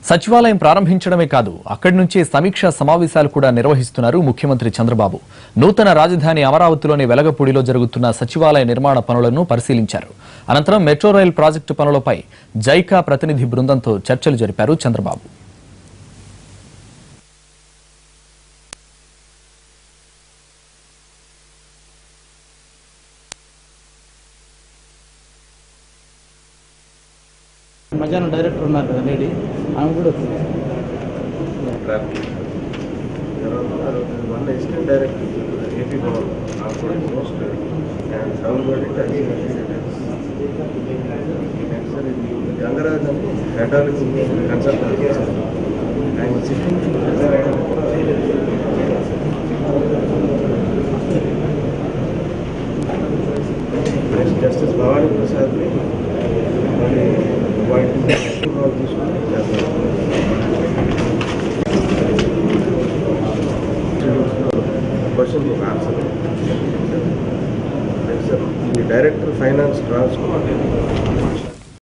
సచివాలయం ప్రారంభించడమే కాదు అక్కడి నుంచి సమీక్షా సమావేశాలు కూడా నిర్వహిస్తున్నారు ముఖ్యమంత్రి చంద్రబాబు. నూతన రాజధాని అమరావతిలోని వెలగపూడిలో జరుగుతున్న సచివాలయ నిర్మాణ పనులను పరిశీలించారు. అనంతరం మెట్రో రైల్ ప్రాజెక్టు పనులపై జైకా ప్రతినిధి బృందంతో చర్చలు జరిపారు చంద్రబాబు. మధ్యాహ్నం డైరెక్టర్ ఉన్నారు కదా లేడీ, ఆమె కూడా assistant director AP Bhavan post and Gangaraj అని హైడ్రాలిక్ కన్సల్టెంట్ ఆయన జస్టిస్ భవానీ ప్రసాద్ని మళ్ళీ వాటిని తీసుకుని చేస్తారు. Question answer sir, director finance transfer